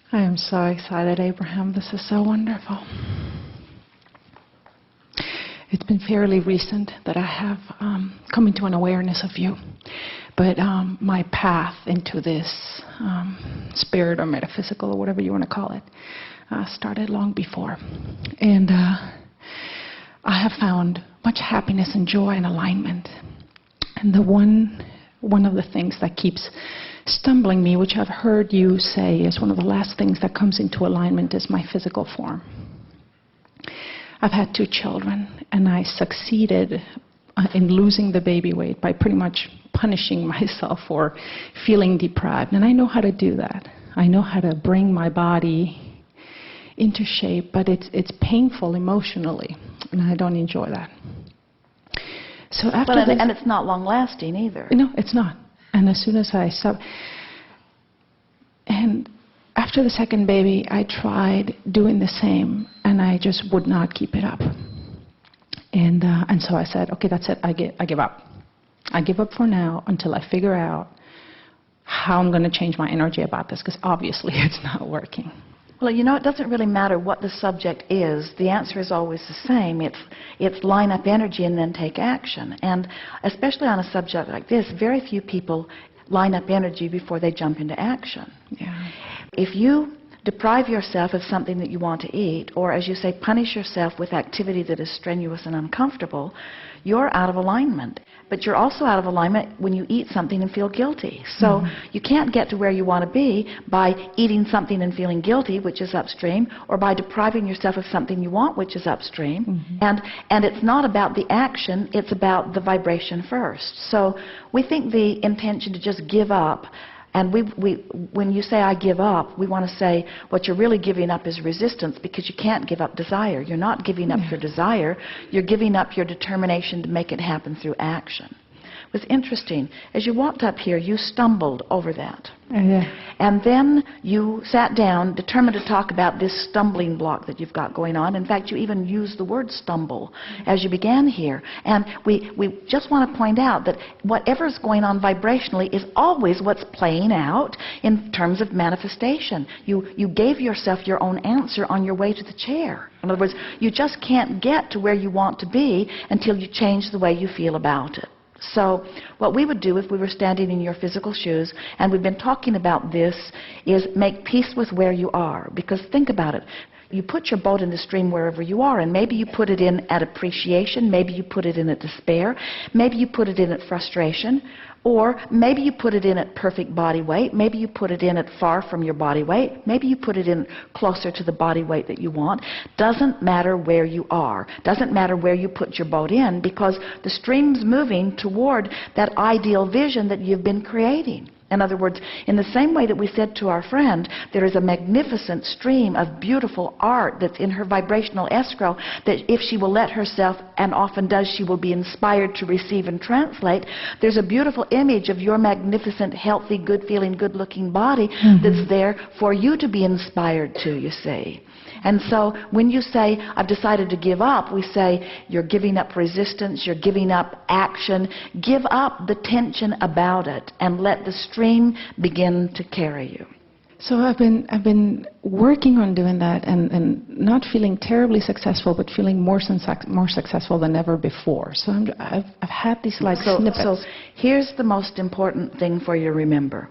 I am so excited, Abraham. This is so wonderful. It's been fairly recent that I have come into an awareness of you. But my path into this spirit or metaphysical or whatever you want to call it started long before. And I have found much happiness and joy and alignment. And the one of the things that keeps stumbling me, which I've heard you say is one of the last things that comes into alignment, is my physical form. I've had 2 children, and I succeeded in losing the baby weight by pretty much punishing myself for feeling deprived. And I know how to do that. I know how to bring my body into shape, but it's painful emotionally, and I don't enjoy that. So after and it's not long-lasting either. No, it's not. And as soon as and after the second baby, I tried doing the same, and I just would not keep it up. And so I said, okay, that's it. I give up. I give up for now until I figure out how I'm going to change my energy about this, because obviously it's not working. Well, you know, it doesn't really matter what the subject is. The answer is always the same. It's line up energy and then take action. And especially on a subject like this, very few people line up energy before they jump into action. Yeah. If you deprive yourself of something that you want to eat, or as you say, punish yourself with activity that is strenuous and uncomfortable, you're out of alignment. But you're also out of alignment when you eat something and feel guilty. So you can't get to where you want to be by eating something and feeling guilty, which is upstream, or by depriving yourself of something you want, which is upstream. And it's not about the action, it's about the vibration first. So we think the intention to just give up, and when you say I give up, we want to say what you're really giving up is resistance, because you can't give up desire. You're not giving up your desire. You're giving up your determination to make it happen through action. It was interesting. As you walked up here, you stumbled over that. And then you sat down, determined to talk about this stumbling block that you've got going on. In fact, you even used the word stumble as you began here. And we just want to point out that whatever's going on vibrationally is always what's playing out in terms of manifestation. You gave yourself your own answer on your way to the chair. In other words, you just can't get to where you want to be until you change the way you feel about it. So what we would do if we were standing in your physical shoes, and we've been talking about this, is make peace with where you are. Because think about it. You put your boat in the stream wherever you are, and maybe you put it in at appreciation, maybe you put it in at despair, maybe you put it in at frustration, or maybe you put it in at perfect body weight, maybe you put it in at far from your body weight, maybe you put it in closer to the body weight that you want. Doesn't matter where you are. Doesn't matter where you put your boat in, because the stream's moving toward that ideal vision that you've been creating. In other words, in the same way that we said to our friend, there is a magnificent stream of beautiful art that's in her vibrational escrow that if she will let herself, and often does, she will be inspired to receive and translate. There's a beautiful image of your magnificent, healthy, good-feeling, good-looking body that's there for you to be inspired to, you see. And so when you say, I've decided to give up, we say you're giving up resistance, you're giving up action. Give up the tension about it and let the stream begin to carry you. So I've been working on doing that and not feeling terribly successful, but feeling more successful than ever before. So I've had these snippets. So here's the most important thing for you to remember.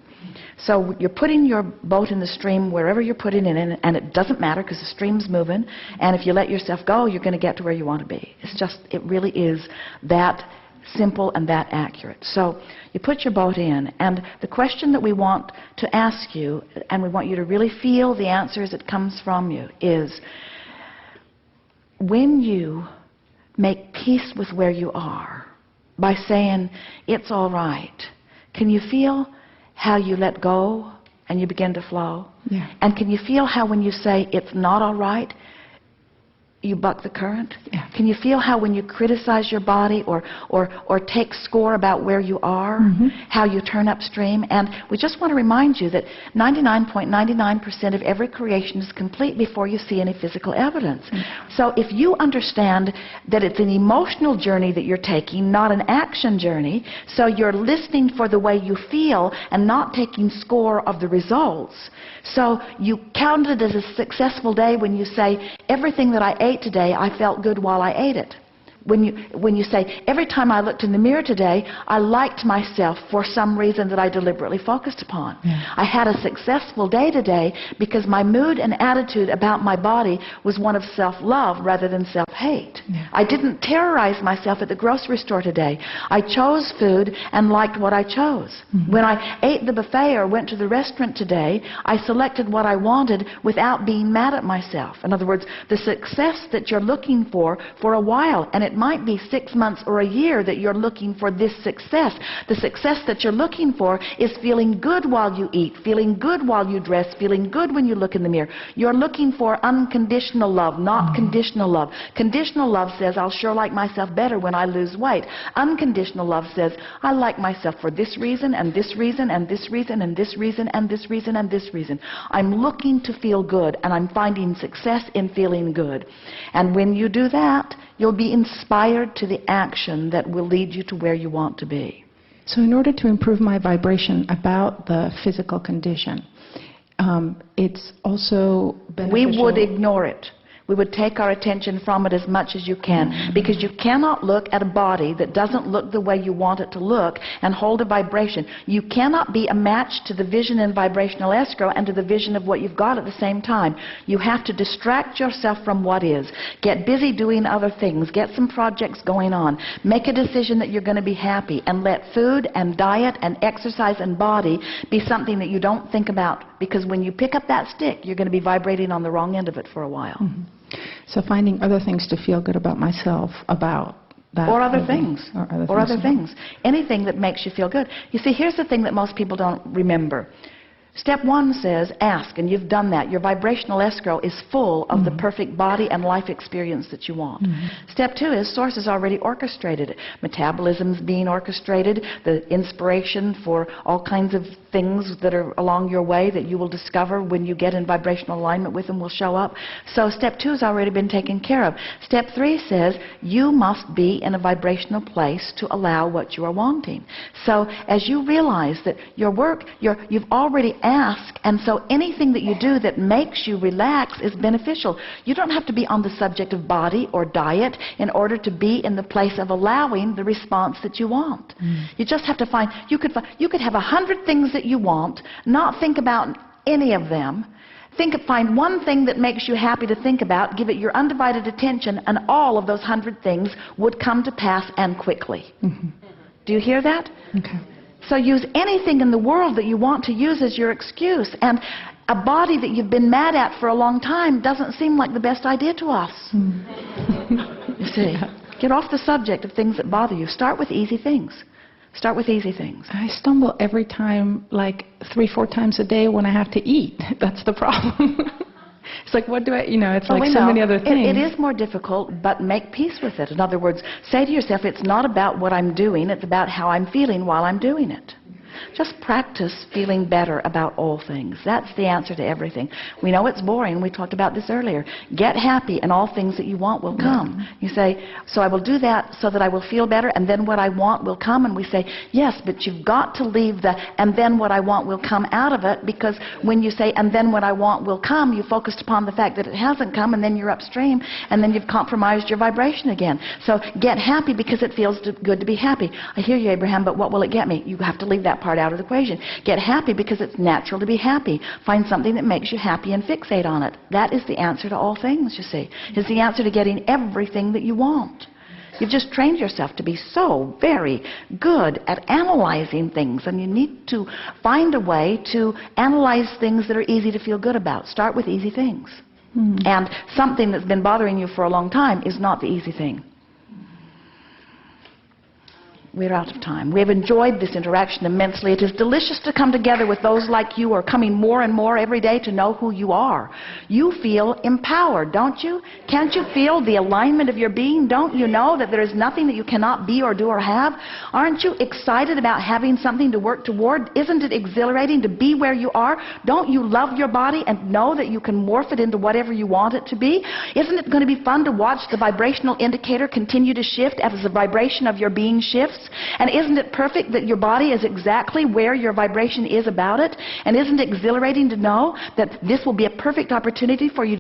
So you're putting your boat in the stream wherever you're putting it in, and it doesn't matter because the stream's moving. And if you let yourself go, you're going to get to where you want to be. It really is that simple and that accurate. So you put your boat in, and the question that we want to ask you, and we want you to really feel the answer as it comes from you, is when you make peace with where you are by saying, it's all right, can you feel how you let go and you begin to flow? Yeah. And can you feel how when you say it's not all right, you buck the current? Yeah. Can you feel how when you criticize your body or take score about where you are, how you turn upstream? And we just want to remind you that 99.99% of every creation is complete before you see any physical evidence. So if you understand that it's an emotional journey that you're taking, not an action journey, so you're listening for the way you feel and not taking score of the results, so you count it as a successful day when you say, everything that I ate today, I felt good while I ate it. When you say, every time I looked in the mirror today, I liked myself for some reason that I deliberately focused upon. Yeah. I had a successful day today because my mood and attitude about my body was one of self-love rather than self-hate. Yeah. I didn't terrorize myself at the grocery store today. I chose food and liked what I chose. When I ate the buffet or went to the restaurant today, I selected what I wanted without being mad at myself. In other words, the success that you're looking for a while, and it might be 6 months or a year that you're looking for this success. The success that you're looking for is feeling good while you eat, feeling good while you dress, feeling good when you look in the mirror. You're looking for unconditional love, not conditional love. Conditional love says, I'll sure like myself better when I lose weight. Unconditional love says, I like myself for this reason, and this reason, and this reason, and this reason, and this reason, and this reason. I'm looking to feel good, and I'm finding success in feeling good. And when you do that, you'll be inspired to the action that will lead you to where you want to be. So in order to improve my vibration about the physical condition, it's also beneficial. We would ignore it. We would take our attention from it as much as you can, because you cannot look at a body that doesn't look the way you want it to look and hold a vibration. You cannot be a match to the vision and vibrational escrow and to the vision of what you've got at the same time. You have to distract yourself from what is. Get busy doing other things. Get some projects going on. Make a decision that you're going to be happy, and let food and diet and exercise and body be something that you don't think about, because when you pick up that stick, you're going to be vibrating on the wrong end of it for a while. So finding other things to feel good about myself, about that. Or other things. Or other things. Anything that makes you feel good. You see, here's the thing that most people don't remember. Step 1 says, ask, and you've done that. Your vibrational escrow is full of the perfect body and life experience that you want. Step 2 is Source has already orchestrated it. Metabolism's being orchestrated, the inspiration for all kinds of things that are along your way that you will discover when you get in vibrational alignment with them will show up. So step 2 has already been taken care of. Step 3 says you must be in a vibrational place to allow what you are wanting. So as you realize that your work, you've already asked, and so anything that you do that makes you relax is beneficial. You don't have to be on the subject of body or diet in order to be in the place of allowing the response that you want. You just have to find, you could have 100 things that you want, not think about any of them. Find one thing that makes you happy to think about, give it your undivided attention, and all of those 100 things would come to pass, and quickly. Do you hear that? Okay. So use anything in the world that you want to use as your excuse. And a body that you've been mad at for a long time doesn't seem like the best idea to us. You see, get off the subject of things that bother you. Start with easy things. Start with easy things. I stumble every time, like 3-4 times a day when I have to eat. That's the problem. It's like, what do I, it's like so many other things. It is more difficult, but make peace with it. In other words, say to yourself, it's not about what I'm doing, it's about how I'm feeling while I'm doing it. Just practice feeling better about all things. That's the answer to everything. We know it's boring. We talked about this earlier. Get happy, and all things that you want will come. You say, so I will do that so that I will feel better, and then what I want will come. And we say, yes, but you've got to leave the and then what I want will come out of it, because when you say and then what I want will come, you focused upon the fact that it hasn't come, and then you're upstream, and then you've compromised your vibration again. So get happy because it feels good to be happy. I hear you, Abraham, but what will it get me? You have to leave that part out of the equation. Get happy because it's natural to be happy. Find something that makes you happy and fixate on it. That is the answer to all things, you see. It's the answer to getting everything that you want. You've just trained yourself to be so very good at analyzing things, and you need to find a way to analyze things that are easy to feel good about. Start with easy things. And something that's been bothering you for a long time is not the easy thing. We're out of time. We have enjoyed this interaction immensely. It is delicious to come together with those like you who are coming more and more every day to know who you are. You feel empowered, don't you? Can't you feel the alignment of your being? Don't you know that there is nothing that you cannot be or do or have? Aren't you excited about having something to work toward? Isn't it exhilarating to be where you are? Don't you love your body and know that you can morph it into whatever you want it to be? Isn't it going to be fun to watch the vibrational indicator continue to shift as the vibration of your being shifts? And isn't it perfect that your body is exactly where your vibration is about it? And isn't it exhilarating to know that this will be a perfect opportunity for you